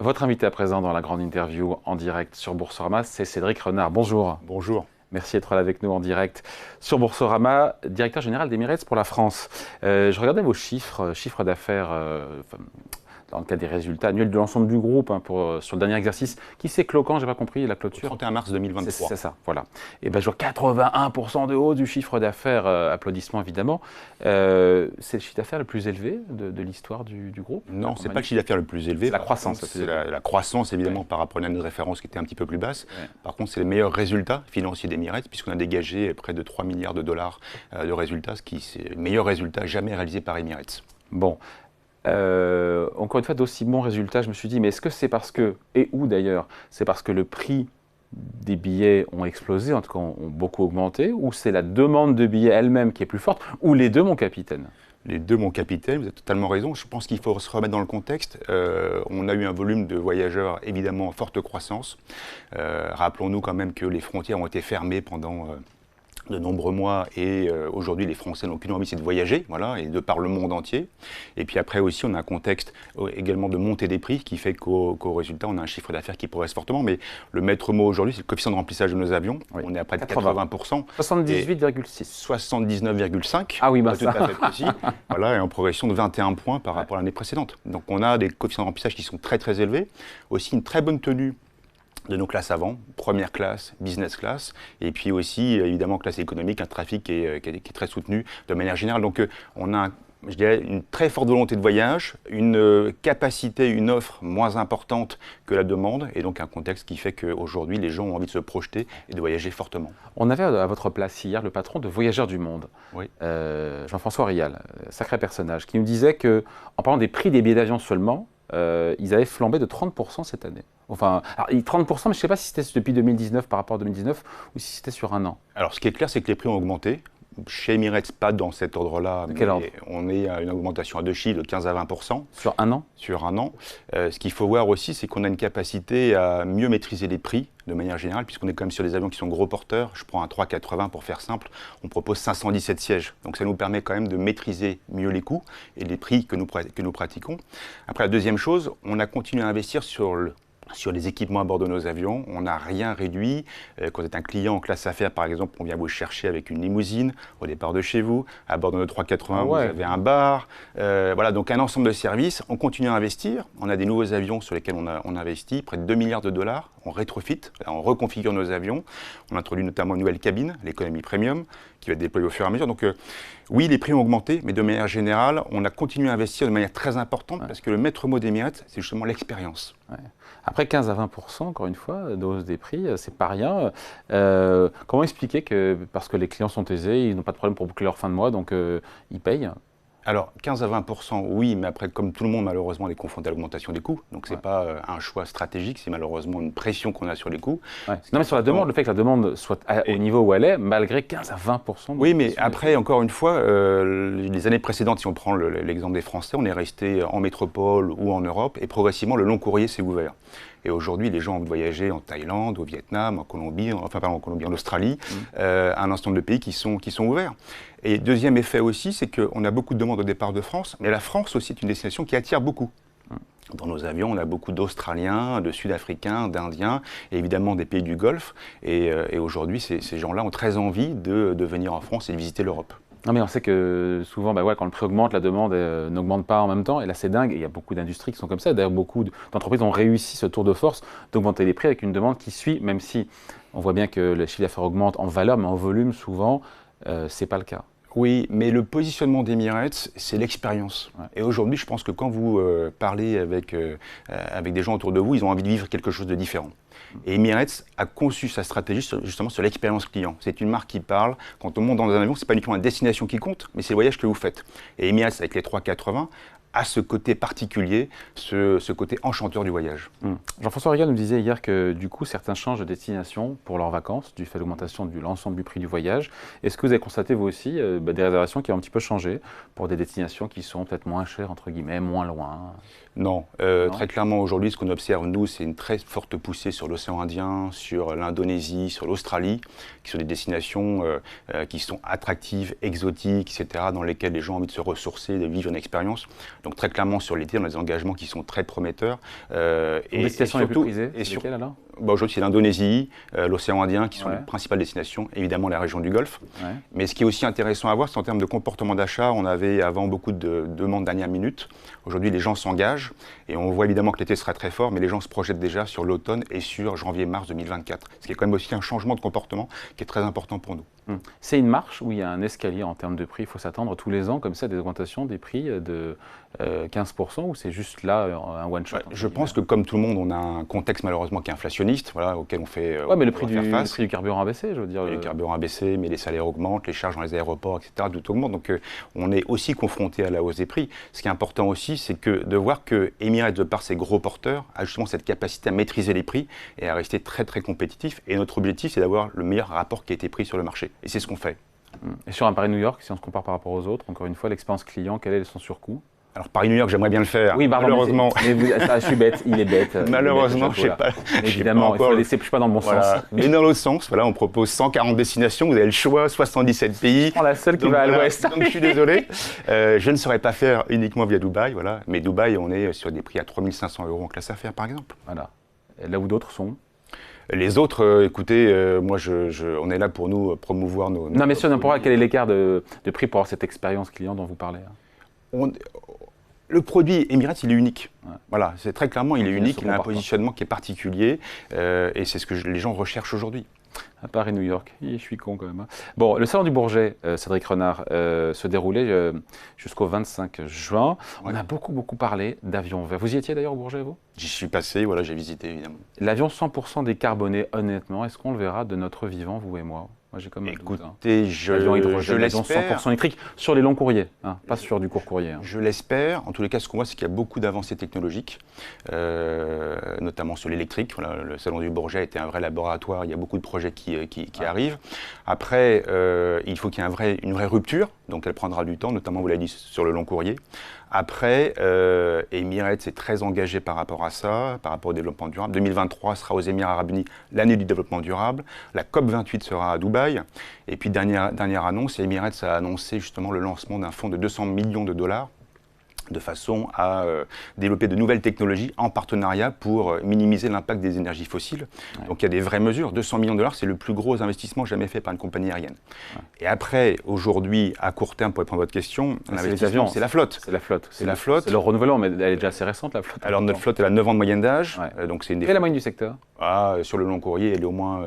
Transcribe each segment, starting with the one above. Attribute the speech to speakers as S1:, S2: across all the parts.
S1: Votre invité à présent dans la grande interview en direct sur Boursorama, c'est Cédric Renard. Bonjour.
S2: Bonjour.
S1: Merci d'être là avec nous en direct sur Boursorama, directeur général d'Emirates pour la France. Je regardais vos chiffres d'affaires dans le cadre des résultats annuels de l'ensemble du groupe sur le dernier exercice. Qui c'est clos quand? J'ai pas compris la clôture.
S2: 31 mars 2023.
S1: C'est ça, voilà. Et ben je vois 81% de hausse du chiffre d'affaires, applaudissements évidemment. C'est le chiffre d'affaires le plus élevé de l'histoire du groupe?
S2: Non, ce n'est pas le chiffre d'affaires le plus élevé.
S1: C'est la croissance.
S2: C'est la croissance, évidemment, par rapport à une année de référence qui était un petit peu plus basse. Ouais. Par contre, c'est les meilleurs résultats financiers d'Emirates, puisqu'on a dégagé près de 3 milliards de dollars de résultats, ce qui est le meilleur résultat jamais réalisé par Emirates.
S1: Bon. Encore une fois, d'aussi bons résultats, je me suis dit, mais est-ce que c'est parce que, et où d'ailleurs, c'est parce que le prix des billets ont explosé, en tout cas ont beaucoup augmenté, ou c'est la demande de billets elle-même qui est plus forte, ou les deux, mon capitaine?
S2: Les deux, mon capitaine, vous avez totalement raison. Je pense qu'il faut se remettre dans le contexte. On a eu un volume de voyageurs évidemment en forte croissance. Rappelons-nous quand même que les frontières ont été fermées pendant de nombreux mois et aujourd'hui les Français n'ont qu'une envie, c'est de voyager, voilà, et de par le monde entier. Et puis après aussi on a un contexte également de montée des prix qui fait qu'au résultat on a un chiffre d'affaires qui progresse fortement, mais le maître mot aujourd'hui c'est le coefficient de remplissage de nos avions, oui. On est à près de 80%.
S1: 78,6.
S2: 79,5.
S1: Ah oui, bah
S2: tout à fait précis. Voilà, et en progression de 21 points par rapport à l'année précédente. Donc on a des coefficients de remplissage qui sont très très élevés, aussi une très bonne tenue de nos classes avant, première classe, business class, et puis aussi évidemment classe économique, un trafic qui est très soutenu de manière générale. Donc on a, je dirais, une très forte volonté de voyage, une capacité, une offre moins importante que la demande, et donc un contexte qui fait qu'aujourd'hui les gens ont envie de se projeter et de voyager fortement.
S1: On avait à votre place hier le patron de Voyageurs du Monde,
S2: oui.
S1: Jean-François Rial, sacré personnage, qui nous disait que, en parlant des prix des billets d'avion seulement, ils avaient flambé de 30% cette année. Enfin, alors, 30%, mais je ne sais pas si c'était depuis 2019 par rapport à 2019 ou si c'était sur un an.
S2: Alors, ce qui est clair, c'est que les prix ont augmenté. Chez Emirates, pas dans cet ordre-là, mais on est à une augmentation à deux chiffres de 15 à 20%.
S1: Sur un an?
S2: Sur un an. Ce qu'il faut voir aussi, c'est qu'on a une capacité à mieux maîtriser les prix de manière générale, puisqu'on est quand même sur des avions qui sont gros porteurs. Je prends un 380 pour faire simple, on propose 517 sièges. Donc ça nous permet quand même de maîtriser mieux les coûts et les prix que nous pratiquons. Après, la deuxième chose, on a continué à investir sur les équipements à bord de nos avions. On n'a rien réduit. Quand vous êtes un client en classe affaires, par exemple, on vient vous chercher avec une limousine au départ de chez vous. À bord de nos 380, vous avez un bar. Voilà, donc un ensemble de services. On continue à investir. On a des nouveaux avions sur lesquels on investit, près de 2 milliards de dollars. On rétrofit, on reconfigure nos avions. On introduit notamment une nouvelle cabine, l'économie premium, qui va être déployée au fur et à mesure. Donc oui, les prix ont augmenté, mais de manière générale, on a continué à investir de manière très importante parce que le maître mot d'Emirates, c'est justement l'expérience.
S1: Ouais. Après 15 à 20%, encore une fois, de hausse des prix, c'est pas rien. Comment expliquer que, parce que les clients sont aisés, ils n'ont pas de problème pour boucler leur fin de mois, donc ils payent?
S2: Alors, 15 à 20%, oui, mais après, comme tout le monde, malheureusement, on est confronté à l'augmentation des coûts. Donc, ce n'est pas un choix stratégique, c'est malheureusement une pression qu'on a sur les coûts.
S1: Ouais. Non, mais sur la demande, le fait que la demande soit au niveau où elle est, malgré 15 à 20%.
S2: Oui, mais après, encore une fois, les années précédentes, si on prend l'exemple des Français, on est resté en métropole ou en Europe, et progressivement, le long courrier s'est ouvert. Et aujourd'hui, les gens ont voyagé en Thaïlande, au Vietnam, en Colombie, en Australie, un ensemble de pays qui sont ouverts. Et deuxième effet aussi, c'est qu'on a beaucoup de demandes au départ de France, mais la France aussi est une destination qui attire beaucoup. Dans nos avions, on a beaucoup d'Australiens, de Sud-Africains, d'Indiens, et évidemment des pays du Golfe. Et aujourd'hui, ces gens-là ont très envie de venir en France et de visiter l'Europe.
S1: Non mais on sait que souvent, quand le prix augmente, la demande n'augmente pas en même temps. Et là, c'est dingue. Et il y a beaucoup d'industries qui sont comme ça. D'ailleurs, beaucoup d'entreprises ont réussi ce tour de force d'augmenter les prix avec une demande qui suit, même si on voit bien que le chiffre d'affaires augmente en valeur, mais en volume, souvent, c'est pas le cas.
S2: Oui, mais le positionnement d'Emirates, c'est l'expérience. Ouais. Et aujourd'hui, je pense que quand vous parlez avec des gens autour de vous, ils ont envie de vivre quelque chose de différent. Et Emirates a conçu sa stratégie justement sur l'expérience client. C'est une marque qui parle. Quand on monte dans un avion, ce n'est pas uniquement la destination qui compte, mais c'est le voyage que vous faites. Et Emirates, avec les 380, a ce côté particulier, ce côté enchanteur du voyage.
S1: Jean-François Rial nous disait hier que du coup, certains changent de destination pour leurs vacances, du fait de l'augmentation de l'ensemble du prix du voyage. Est-ce que vous avez constaté, vous aussi, des réservations qui ont un petit peu changé pour des destinations qui sont peut-être moins chères, entre guillemets, moins loin?
S2: Non, très clairement aujourd'hui, ce qu'on observe, nous, c'est une très forte poussée sur l'océan Indien, sur l'Indonésie, sur l'Australie, qui sont des destinations qui sont attractives, exotiques, etc., dans lesquelles les gens ont envie de se ressourcer, de vivre une expérience. Donc très clairement sur l'été, on a des engagements qui sont très prometteurs.
S1: Les destinations les plus prisées, c'est lesquelles alors?
S2: Aujourd'hui, c'est l'Indonésie, l'océan Indien qui sont
S1: Ouais.
S2: les principales destinations, évidemment la région du Golfe.
S1: Ouais.
S2: Mais ce qui est aussi intéressant à voir, c'est en termes de comportement d'achat, on avait avant beaucoup de demandes dernière minute. Aujourd'hui, les gens s'engagent et on voit évidemment que l'été sera très fort, mais les gens se projettent déjà sur l'automne et sur janvier-mars 2024. Ce qui est quand même aussi un changement de comportement qui est très important pour nous.
S1: C'est une marche où il y a un escalier en termes de prix. Il faut s'attendre tous les ans, comme ça, à des augmentations des prix de 15%, ou c'est juste là un one-shot?
S2: Je pense que comme tout le monde, on a un contexte malheureusement qui est inflationniste, voilà, auquel on fait
S1: Ouais, mais le
S2: on
S1: prix
S2: doit faire face.
S1: du carburant a baissé, je veux dire.
S2: Les carburants a baissé, mais les salaires augmentent, les charges dans les aéroports, etc. Tout augmente. Donc on est aussi confronté à la hausse des prix. Ce qui est important aussi, c'est de voir que Emirates, de par ses gros porteurs, a justement cette capacité à maîtriser les prix et à rester très très compétitif. Et notre objectif, c'est d'avoir le meilleur rapport qui a été pris sur le marché. Et c'est ce qu'on fait.
S1: Et sur un Paris-New York, si on se compare par rapport aux autres, encore une fois, l'expérience client, quel est son surcoût?
S2: Alors Paris-New York, j'aimerais bien le faire.
S1: Oui, pardon,
S2: malheureusement.
S1: Je suis bête, il est bête.
S2: Malheureusement, je sais pas.
S1: Évidemment, je suis pas dans le bon
S2: voilà.
S1: sens.
S2: Mais dans l'autre sens, voilà, on propose 140 destinations, vous avez le choix, 77 pays.
S1: Je prends la seule qui
S2: Donc
S1: va à
S2: voilà,
S1: l'ouest.
S2: Donc je suis désolé. Je ne saurais pas faire uniquement via Dubaï, voilà. Mais Dubaï, on est sur des prix à 3 500 € en classe affaires, par exemple.
S1: Voilà. Et là où d'autres sont.
S2: Les autres, écoutez, moi, on est là pour nous promouvoir nos...
S1: Non, mais sur n'importe quel est l'écart de prix pour avoir cette expérience client dont vous parlez?
S2: Le produit Emirates, il est unique.
S1: Ouais.
S2: Voilà, c'est très clairement, il est
S1: Donc,
S2: unique,
S1: il y a
S2: il a un
S1: ce
S2: positionnement qui est particulier, et c'est ce que les gens recherchent aujourd'hui.
S1: À Paris-New York. Je suis con quand même. Bon, le salon du Bourget, Cédric Renard, se déroulait jusqu'au 25 juin. On a beaucoup parlé d'avions verts. Vous y étiez d'ailleurs au Bourget, vous?
S2: J'y suis passé, voilà, j'ai visité évidemment.
S1: L'avion 100% décarboné, honnêtement, est-ce qu'on le verra de notre vivant, vous et moi? Moi, j'ai comme un doute, hein.
S2: Écoutez,
S1: L'avion
S2: je
S1: hydrogène, l'avion
S2: l'espère.
S1: 100% électrique, sur les longs courriers, hein, pas sur du court courrier. Hein.
S2: Je l'espère. En tous les cas, ce qu'on voit, c'est qu'il y a beaucoup d'avancées technologiques, notamment sur l'électrique. Voilà, le salon du Bourget a été un vrai laboratoire. Il y a beaucoup de projets qui arrivent. Après, il faut qu'il y ait une vraie rupture. Donc, elle prendra du temps, notamment, vous l'avez dit, sur le long courrier. Après, Emirates est très engagé par rapport à ça, par rapport au développement durable. 2023 sera aux Émirats Arabes Unis l'année du développement durable. La COP28 sera à Dubaï. Et puis, dernière annonce, Emirates a annoncé justement le lancement d'un fonds de 200 millions de dollars de façon à développer de nouvelles technologies en partenariat pour minimiser l'impact des énergies fossiles. Ouais. Donc il y a des vraies mesures. 200 millions de dollars, c'est le plus gros investissement jamais fait par une compagnie aérienne. Ouais. Et après, aujourd'hui, à court terme, pour répondre à votre question, l'investissement, c'est la flotte.
S1: C'est la flotte.
S2: C'est la flotte.
S1: C'est le renouvellement, mais elle est déjà assez récente, la flotte.
S2: Alors notre flotte, elle a 9 ans de moyenne d'âge. Ouais. Donc c'est une des...
S1: Quelle est la moyenne du secteur?
S2: Sur le long courrier, elle est au moins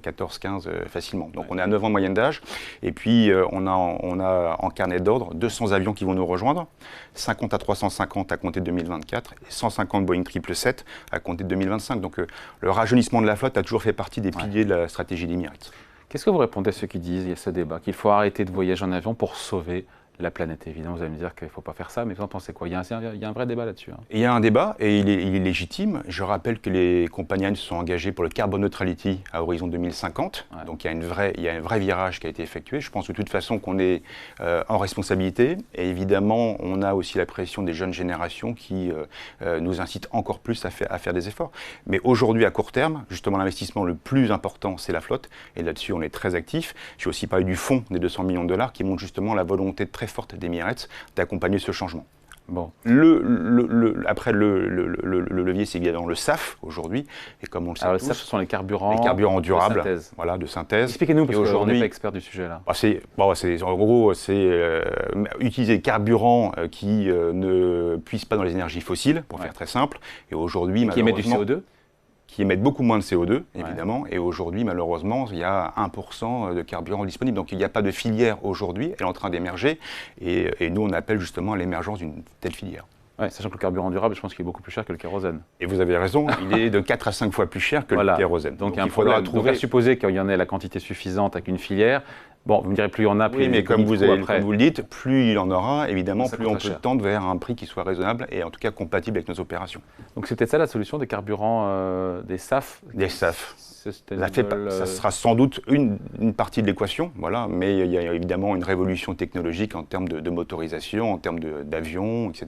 S2: 14-15 facilement. Donc on est à 9 ans de moyenne d'âge. Et puis on a en carnet d'ordre 200 avions qui vont nous rejoindre, 50 à 350 à compter de 2024 et 150 Boeing 777 à compter de 2025. Donc le rajeunissement de la flotte a toujours fait partie des piliers de la stratégie d'Emirates.
S1: Qu'est-ce que vous répondez à ceux qui disent, il y a ce débat, qu'il faut arrêter de voyager en avion pour sauver la planète? Évidemment, vous allez me dire qu'il ne faut pas faire ça, mais vous en pensez quoi? Il y a un vrai débat là-dessus. Hein.
S2: Il y a un débat et il est légitime. Je rappelle que les compagnies aériennes se sont engagées pour le carbon neutrality à horizon 2050. Ouais. Donc il y a un vrai virage qui a été effectué. Je pense de toute façon qu'on est en responsabilité. Et évidemment, on a aussi la pression des jeunes générations qui nous incitent encore plus à faire des efforts. Mais aujourd'hui, à court terme, justement, l'investissement le plus important, c'est la flotte. Et là-dessus, on est très actif. J'ai aussi parlé du fonds des 200 millions de dollars qui montre justement la volonté très forte d'Emirates d'accompagner ce changement.
S1: Bon.
S2: Après, le levier, c'est évidemment le SAF aujourd'hui. Et comme on le sait tous,
S1: le SAF, ce sont les carburants
S2: durables,
S1: de synthèse.
S2: Voilà, de synthèse.
S1: Expliquez-nous, parce qu'on n'est pas expert du sujet là.
S2: En gros, c'est utiliser des carburants qui ne puissent pas dans les énergies fossiles, pour faire très simple. Et aujourd'hui,
S1: qui émettent du CO2
S2: qui émettent beaucoup moins de CO2, évidemment. Ouais. Et aujourd'hui, malheureusement, il y a 1% de carburant disponible. Donc, il n'y a pas de filière aujourd'hui. Elle est en train d'émerger. Et nous, on appelle justement à l'émergence d'une telle filière.
S1: Ouais, sachant que le carburant durable, je pense qu'il est beaucoup plus cher que le kérosène.
S2: Et vous avez raison, il est de 4 à 5 fois plus cher que le kérosène.
S1: Donc il faudra trouver... Donc à supposer qu'il y en ait la quantité suffisante avec une filière. Bon, vous me direz, plus il y en a, plus
S2: mais comme vous le dites, plus il y en aura, évidemment, plus on peut tendre vers un prix qui soit raisonnable et en tout cas compatible avec nos opérations.
S1: Donc c'est peut-être ça la solution, des carburants, des SAF?
S2: Des SAF. Ça sera sans doute une partie de l'équation, voilà, mais il y a évidemment une révolution technologique en termes de motorisation, en termes d'avions, etc.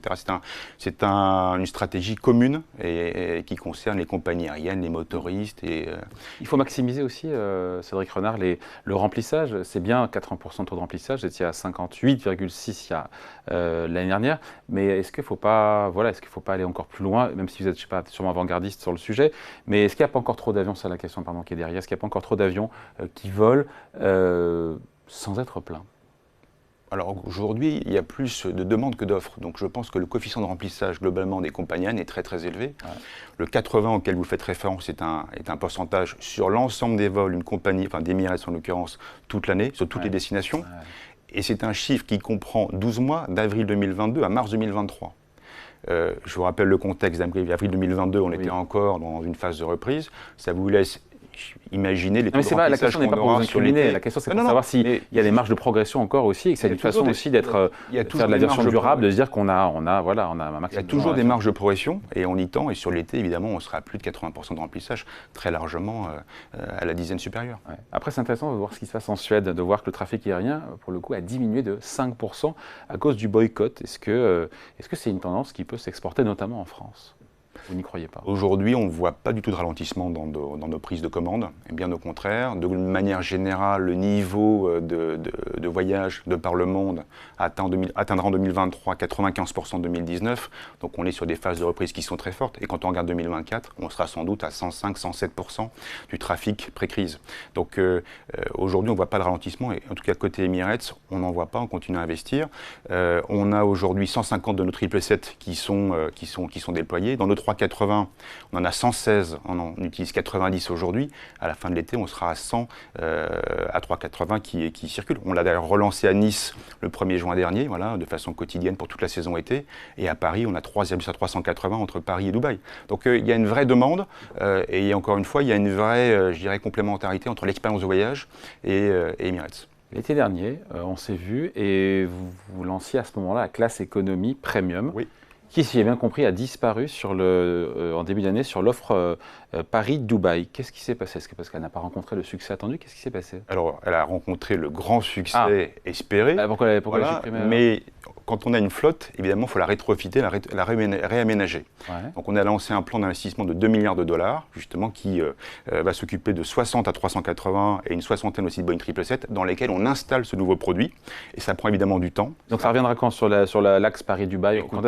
S2: C'est une stratégie commune et qui concerne les compagnies aériennes, les motoristes. Il
S1: faut maximiser aussi, Cédric Renard, le remplissage. C'est bien 80% de taux de remplissage, vous étiez à 58,6 il y a l'année dernière, mais est-ce qu'il ne faut pas, voilà, est-ce qu'il faut pas aller encore plus loin, même si vous êtes, je sais pas, sûrement avant-gardiste sur le sujet, mais est-ce qu'il n'y a pas encore trop d'avions, c'est la question pardon, qui est derrière, est-ce qu'il n'y a pas encore trop d'avions qui volent sans être pleins?
S2: Alors aujourd'hui, il y a plus de demandes que d'offres. Donc je pense que le coefficient de remplissage globalement des compagnies aériennes est très très élevé. Ouais. Le 80 auquel vous faites référence est un pourcentage sur l'ensemble des vols, une compagnie, enfin d'Emirates en l'occurrence, toute l'année, sur toutes les destinations. Ouais. Et c'est un chiffre qui comprend 12 mois d'avril 2022 à mars 2023. Je vous rappelle le contexte d'avril 2022, on était encore dans une phase de reprise. Ça vous laisse imaginer les taux de remplissage.
S1: La question n'est pas pour vous incriminer, la question c'est pour savoir s'il y a des marges de progression encore aussi, et que c'est une façon aussi d'être faire de l'aviation durable, de se dire qu'on a un maximum.
S2: Il y a toujours des marges de progression, et on y tend, et sur l'été, évidemment, on sera à plus de 80% de remplissage, très largement à la dizaine supérieure.
S1: Ouais. Après, c'est intéressant de voir ce qui se passe en Suède, de voir que le trafic aérien, pour le coup, a diminué de 5% à cause du boycott. Est-ce que c'est une tendance qui peut s'exporter, notamment en France ? Vous n'y croyez pas?
S2: Aujourd'hui, on ne voit pas du tout de ralentissement dans nos prises de commandes, et bien au contraire. De manière générale, le niveau de voyage de par le monde atteindra en 2023 95% de 2019. Donc on est sur des phases de reprise qui sont très fortes. Et quand on regarde 2024, on sera sans doute à 105-107% du trafic pré-crise. Donc aujourd'hui, on ne voit pas de ralentissement. Et en tout cas, côté Emirates, on n'en voit pas, on continue à investir. On a aujourd'hui 150 de nos 777 qui sont déployés. Dans nos 380, on en a 116, on en utilise 90 aujourd'hui. À la fin de l'été, on sera à 100 à 380 qui circulent. On l'a d'ailleurs relancé à Nice le 1er juin dernier, voilà, de façon quotidienne pour toute la saison été. Et à Paris, on a 380 entre Paris et Dubaï. Donc il y a une vraie demande et encore une fois, il y a une vraie, je dirais, complémentarité entre l'expérience de voyage et Emirates.
S1: L'été dernier, on s'est vu et vous lanciez à ce moment-là la classe économie premium.
S2: Oui.
S1: Qui, si j'ai bien compris, a disparu en début d'année sur l'offre Paris-Dubaï. Qu'est-ce qui s'est passé? Est-ce que parce qu'elle n'a pas rencontré le succès attendu? Qu'est-ce qui s'est passé?
S2: Alors, elle a rencontré le grand succès espéré.
S1: Pourquoi elle a supprimé?
S2: Mais quand on a une flotte, évidemment, il faut la rétrofiter, la réaménager. Ouais. Donc on a lancé un plan d'investissement de 2 milliards de dollars, justement, qui va s'occuper de 60 à 380 et une soixantaine aussi de Boeing 777, dans lesquels on installe ce nouveau produit. Et ça prend évidemment du temps.
S1: Donc ça reviendra quand sur l'axe Paris-Dubaï?
S2: On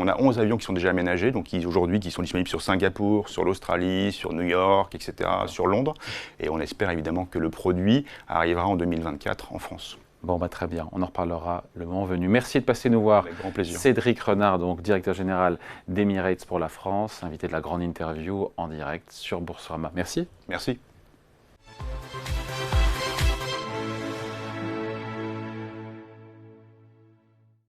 S2: a 11 avions qui sont déjà aménagés, donc aujourd'hui qui sont disponibles sur Singapour, sur l'Australie, sur New York, etc., sur Londres. Et on espère évidemment que le produit arrivera en 2024 en France.
S1: Bon, très bien, on en reparlera le moment venu. Merci de passer nous voir.
S2: Avec grand plaisir.
S1: Cédric Renard, donc directeur général d'Emirates pour la France, invité de la grande interview en direct sur Boursorama. Merci.
S2: Merci.